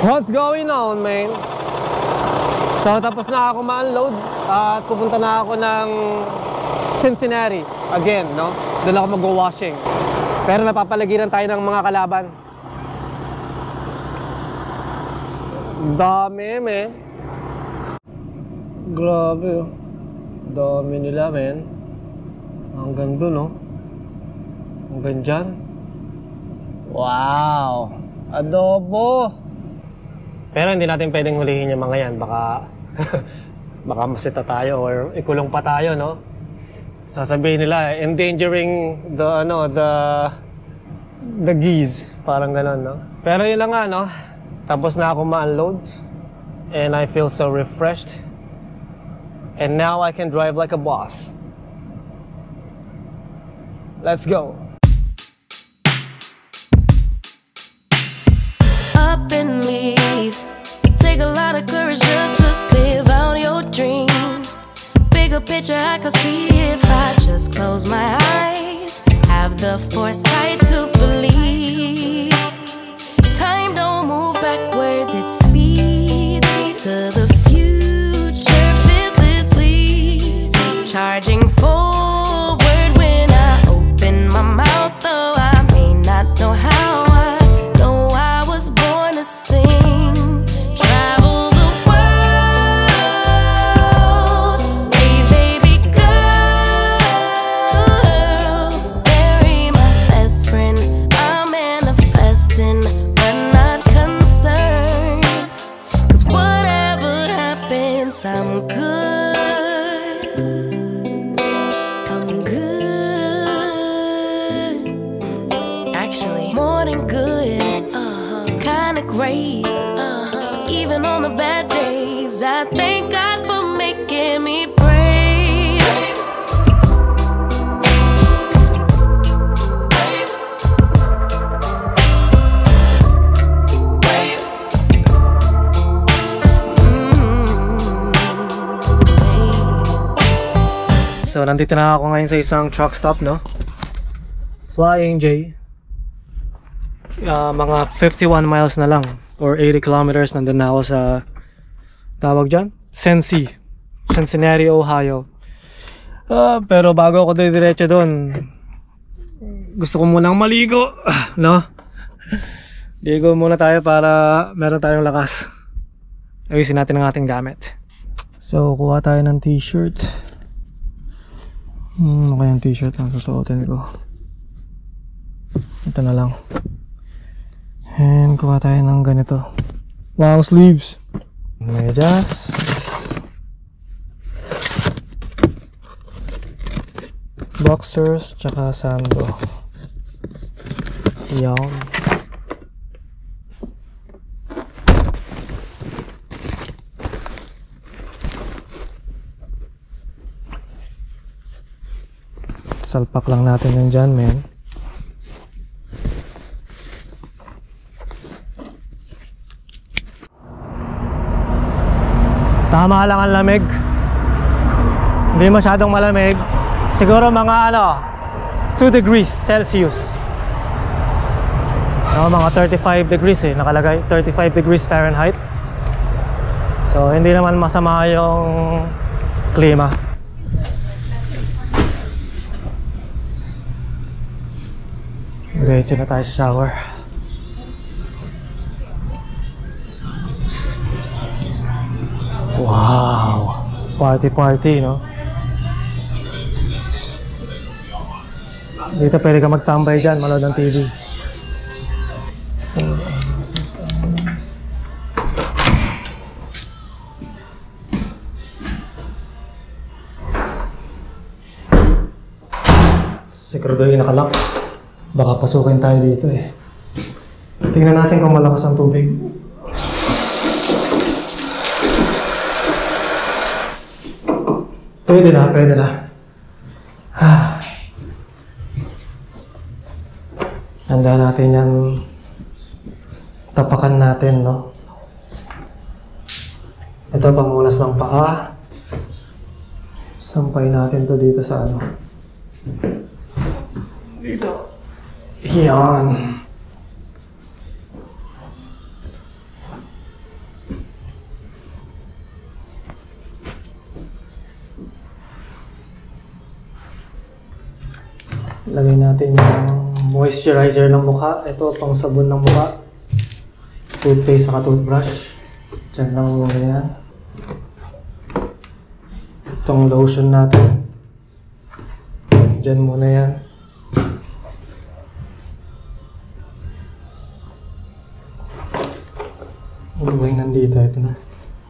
What's going on, man? So, tapos na ako ma-unload at pupunta na ako ng Cincinnati again, no? Doon ako mag-washing. Pero napapalagiran tayo ng mga kalaban. Dami, man. Grabe, oh. Dami nila, man. Hanggang doon, no? Hanggang dyan. Wow! Adobo! Pero hindi natin pwedeng hulihin yung mga yan. Baka baka masita tayo or ikulong pa tayo, no? Sasabihin nila, endangering the geese. Parang ganon, no? Pero yun lang nga, no? Tapos na ako ma-unload. And I feel so refreshed. And now I can drive like a boss. Let's go. Up and leave. Take a lot of courage just to live out your dreams. Bigger picture I could see if I just close my eyes. Have the foresight to believe. Time don't move backwards, it speeds to the future fearlessly. Charging forward when I open my mouth, though I may not know how. I know I was born to sing. Travel the world, raise baby girls, bury my best friend. I'm manifesting, but not concerned. 'Cause whatever happens, I'm good. I'm good. Actually, more than good. Kinda great. Even on the bad days, I thank God for making me brave. So, nandito na ako ngayon sa isang truck stop, no? Flying J. Mga 51 miles na lang or 80 kilometers nandun na ako sa tawag dyan? Cincinnati, Ohio. Pero bago ako diretso doon, gusto ko munang maligo, no? Ligo muna tayo para meron tayong lakas. Ayusin natin ang ating gamit. So, kuha tayo ng t-shirt. Ano kayang t-shirt ang susuotin ko? Ito na lang. And kuha tayo ng ganito. Long sleeves. Medyas. Boxers. Tsaka sando. Yan. Salpak lang natin yun dyan, men. Tama lang ang lamig. Hindi masyadong malamig. Siguro mga 2 degrees Celsius. Mga 35 degrees nakalagay. 35 degrees Fahrenheit. So hindi naman masama yung klima. Diretso na tayo sa shower. Wow! Party, no? Dito pwede ka magtambay dyan, manood ng TV. Siguraduhin nakalock. Baka pasukin tayo dito Tingnan natin kung malakas ang tubig. Pwede na. Handa natin yan. Tapakan natin, no? Ito, pamulas ng paa. Sampay natin to dito sa dito. Yan. Lagay natin yung moisturizer ng mukha. Ito, pang sabon ng mukha. Toothpaste saka toothbrush. Diyan lang muna yan. Itong lotion natin. Diyan muna yan. Ano ba yung nandito? Ito na.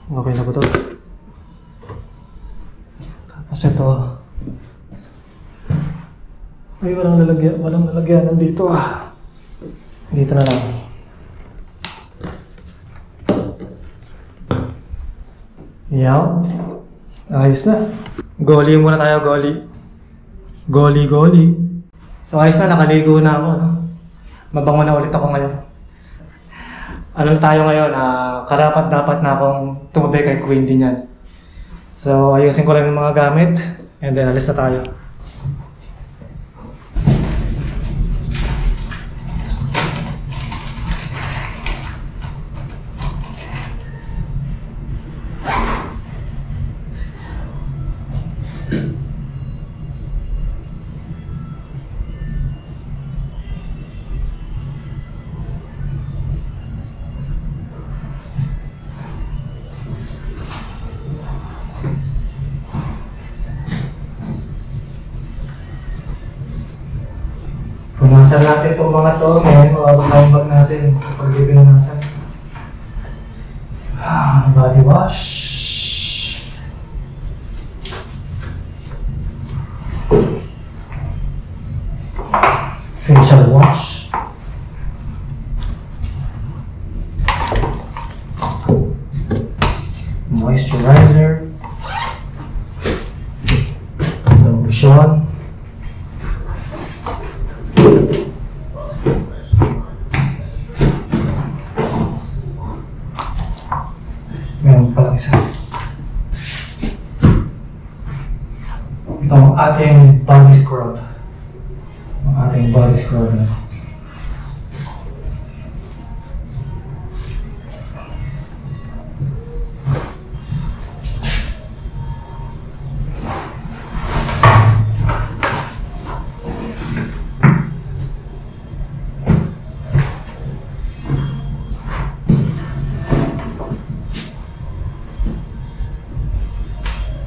Okay na ba ito? Tapos ito. Ay, walang lalagyan nandito. Dito na lang. Yaw. Ayos na. Goli muna tayo, goli. Goli. So ayos na, nakaligo na ako. No? Mabango na ulit ako ngayon. Ano tayo ngayon? Karapat dapat na akong tumabi kay Queen din yan. So ayusin ko lang yung mga gamit. And then alis na tayo. Punasan natin itong mga to, ngayon mababasang bag natin kapag di pinunasan. Body wash. Facial wash. Moisturizer. Lotion. Meron palang isa. Ito ang ating body scrub. Ang ating body scrub na.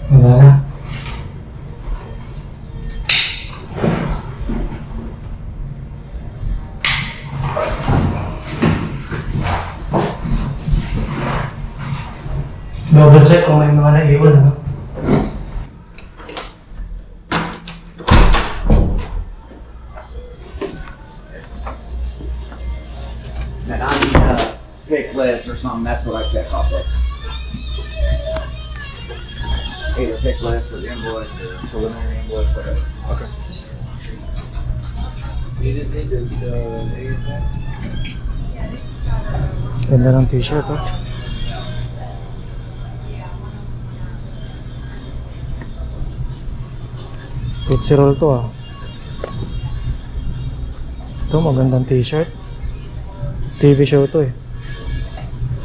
Wala na. Double check kung may mga naiwan, ano? And I need a pick list or something, that's what I check off of. Either pick list or invoice or preliminary invoice, whatever. Okay. You just need to, Ganda ng t-shirt, oh. Tootsie Roll to, ah. Ito, magandang t-shirt. TV show to, eh.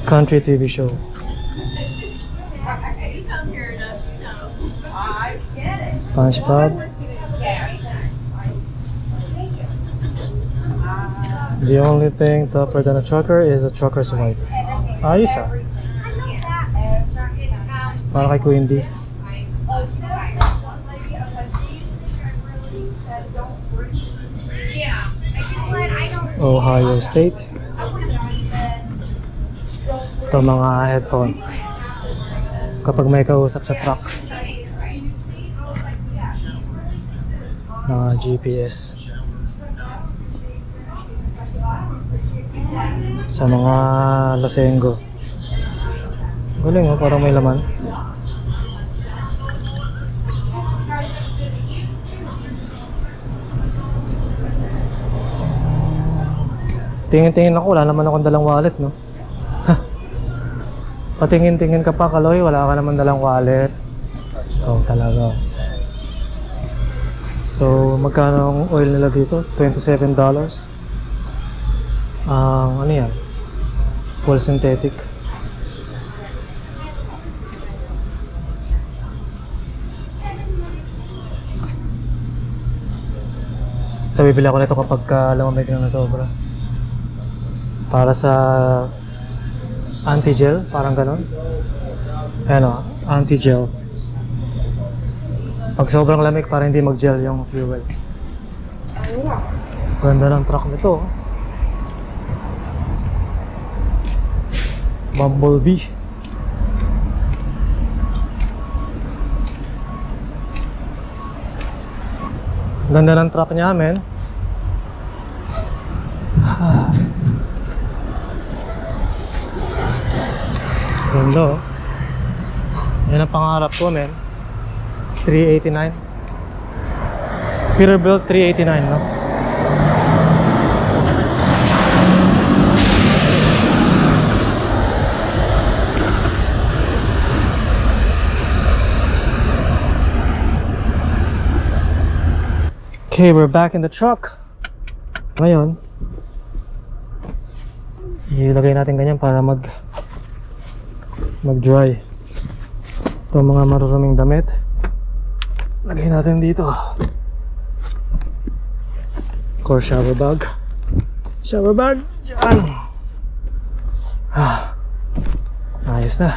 Country TV show. SpongeBob. The only thing tougher than a trucker is a trucker's wife. Ayos, ah. Para kay Queen D. Ohio State. Ito mga headphone. Kapag may kausap sa truck. Mga GPS. Sa mga Lasengo. Galing, oh, parang may laman. Tingin-tingin ako, wala naman akong dalang wallet, no? Patingin-tingin ka pa, Kaloy, wala ka naman dalang wallet. Oh, talaga. So, magkano ang oil nila dito? $27. Ano yan? Full synthetic. Ito, bibili ako nito kapag lamamig na sobra. Para sa anti-gel, parang ganon. Ayan o, anti-gel. Pag sobrang lamig, para hindi mag-gel yung fuel. Ganda ng truck nito. Bumblebee. Ganda ng truck niya, men. Ganda, oh. Yan ang pangarap ko, men. 389. Peterbilt 389, no? Okay, we're back in the truck. Ngayon, ilagay natin ganyan para mag-dry. Ito mga maruruming damit. Lagay natin dito. Of course, shower bag. Shower bag, dyan. Ayos na.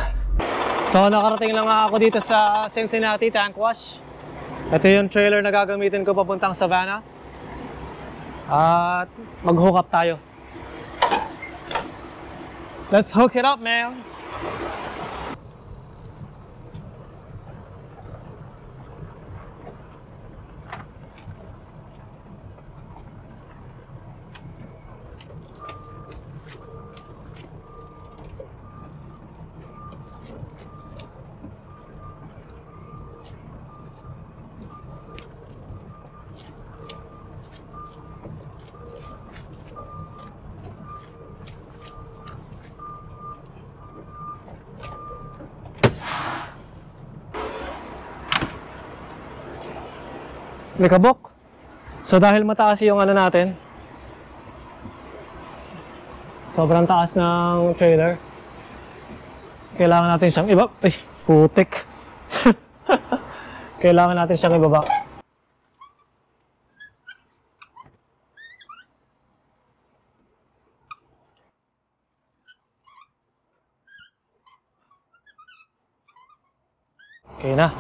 So, nakarating lang nga ako dito sa Cincinnati Tank Wash. Ito yung trailer na gagamitin ko papuntang Savannah. At mag-hook up tayo. Let's hook it up, man! Likabok. So dahil mataas yung ano natin, sobrang taas ng trailer, kailangan natin siyang ibaba. Ay, putik. Kailangan natin siyang ibaba. Okay na.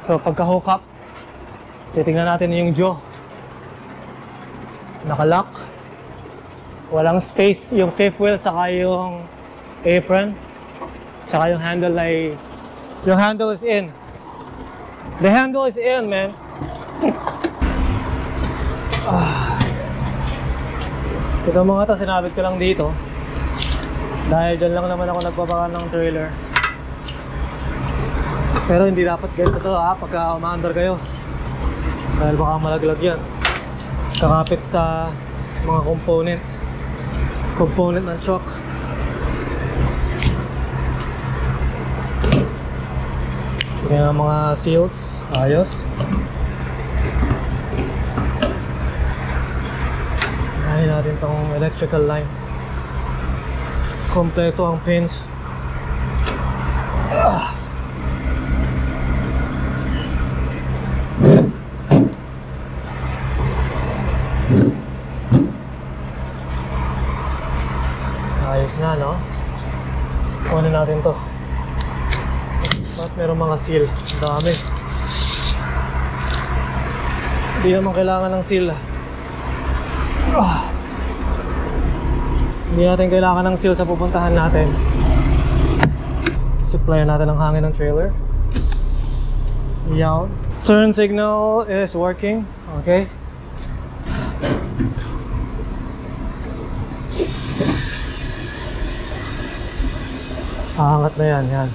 So pagka-hook up, titingnan natin yung jaw. Nakalock. Walang space yung fifth wheel saka yung apron. Saka yung handle ay... Yung handle is in. The handle is in, man. Ito mga to, sinabit ko lang dito. Dahil dyan lang naman ako nagbabaka ng trailer. Pero hindi dapat ganito to pagka umaandar kayo. Dahil baka malaglag yan. Kakapit sa mga component ng truck. Kaya mga seals, ayos. Ayahin natin tong electrical line. Kompleto ang pins. Ayos na, no? Kunin natin to. At meron mga seal. Ang dami. Hindi naman kailangan ng seal. Hindi natin kailangan ng seal sa pupuntahan natin. Supplyan natin ang hangin ng trailer. Yan. Turn signal is working. Okay. Aangat na yan, yan.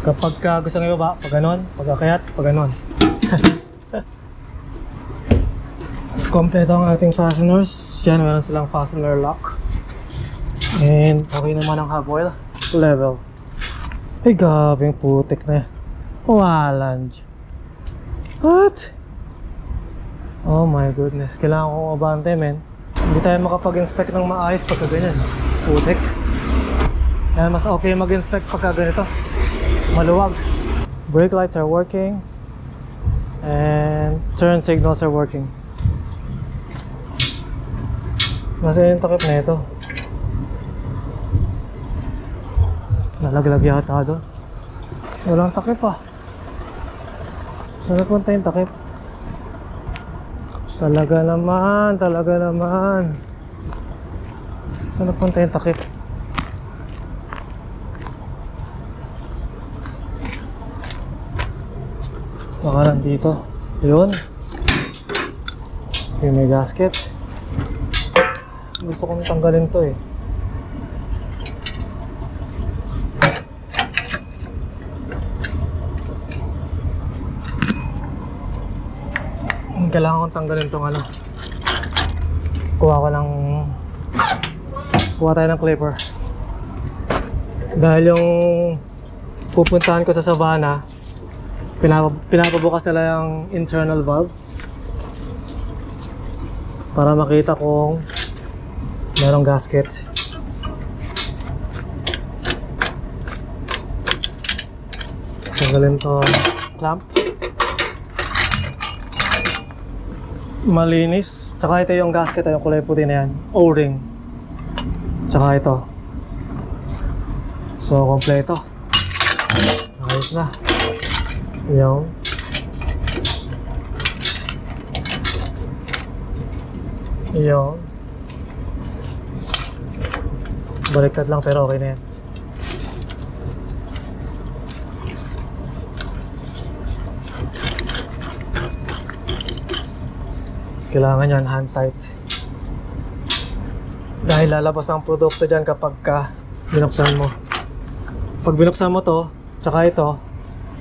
Kapag gusto nyo ibaba, pag ganon, pag akayat, pag ganon. Kompleto ang ating fasteners. Yan, meron silang fastener lock. And okay naman ang hub oil level. Ay, gabing putik na yan. Walang. What? Oh my goodness. Kailangan kong abante, men. Hindi tayo makapag-inspect ng maayos pagka ganyan. Putik. Kaya mas okay mag-inspect pagka ganito. Maluwag. Brake lights are working. And turn signals are working. Nasa yung takip na ito. Nalaglag yata doon. Walang takip ah. Saan napunta yung takip? Talaga naman. Saan napunta yung takip? Baka nandito. Yun. Okay, may gasket. Gusto kong tanggalin to eh. Kailangan kong tanggalin tong ano. Kuha tayo ng clipper. Dahil yung pupuntahan ko sa Savannah, pinapabukas nila yung internal valve para makita kung merong gasket. Tanggalin to clamp. Malinis. Tsaka ito yung gasket, yung kulay puti na yan, O-ring. Tsaka ito. So kompleto. Ayos na. Yung baliktad lang pero okay na yan. Kailangan yan hand tight. Dahil lalabas ang produkto dyan kapag binuksan mo. Pag binuksan mo to, tsaka ito,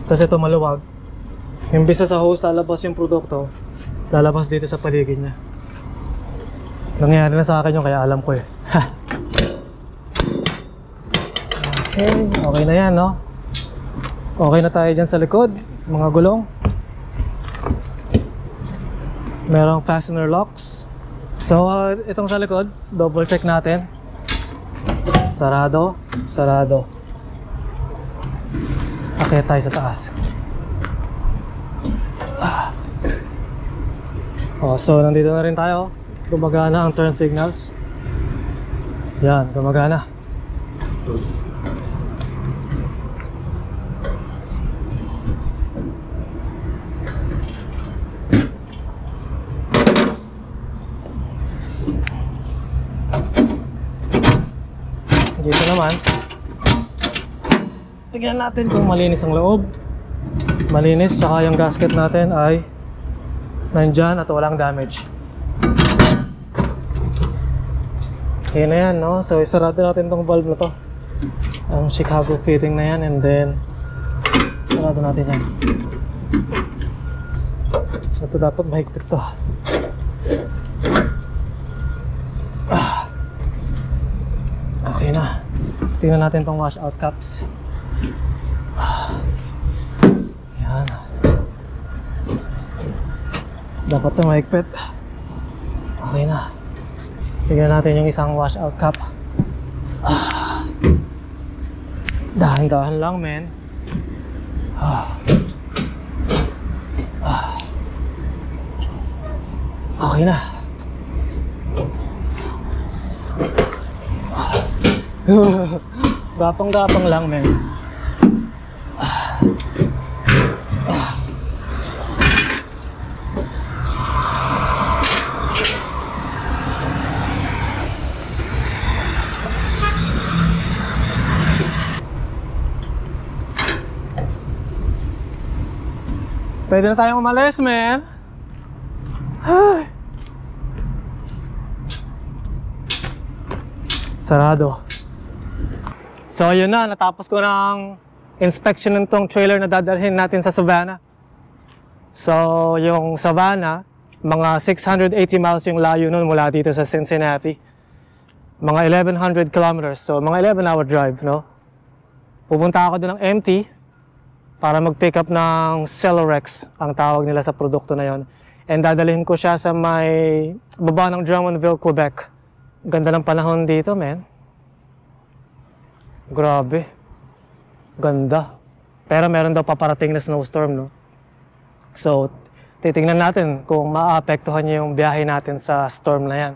tapos ito maluwag, imbis na sa hose lalabas yung produkto, lalabas dito sa paligid niya. Nangyayari na sa akin yung kaya alam ko eh. Okay na yan, no? Okay na tayo dyan sa likod, mga gulong. Merong fastener locks. So itong sa likod, double check natin. Sarado. Akit tayo sa taas. So nandito na rin tayo. Gumagana ang turn signals. Yan, gumagana. Dito naman, tignan natin kung malinis ang loob. Malinis, tsaka yung gasket natin ay nandyan at walang damage. Okay na yan, no? So isarado natin tong valve na to, ang Chicago fitting na yan, and then sarado natin yan. Ito dapat mahigpit to. Okay na. Tingnan natin tong washout caps. Yan. Dapat ito mahigpit. Okay na. Tingnan natin yung isang washout cap. Dahan-dahan lang, men. Okay na. Gapang-gapang lang, men. Pwede na tayong umalis, men. Sarado. So yun na, natapos ko ng inspection ng tong trailer na dadalhin natin sa Savannah. So yung Savannah, Mga 680 miles yung layo nun mula dito sa Cincinnati. Mga 1,100 kilometers. So, mga 11-hour drive, no? Pupunta ako doon ng MT para mag-pick up ng Celorex, ang tawag nila sa produkto na yon. And dadalhin ko siya sa may baba ng Drummondville, Quebec. Ganda ng panahon dito, man. Grabe. Ganda. Pero meron daw paparating na snowstorm, no? So, titingnan natin kung maapektuhan niya yung biyahe natin sa storm na yan.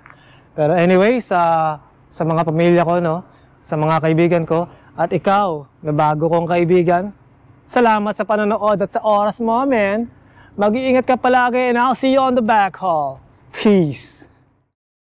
Pero anyway, sa mga pamilya ko, no? Sa mga kaibigan ko, at ikaw, na bago kong kaibigan, salamat sa panonood at sa oras mo, man. Mag-iingat ka palagi and I'll see you on the back haul. Peace.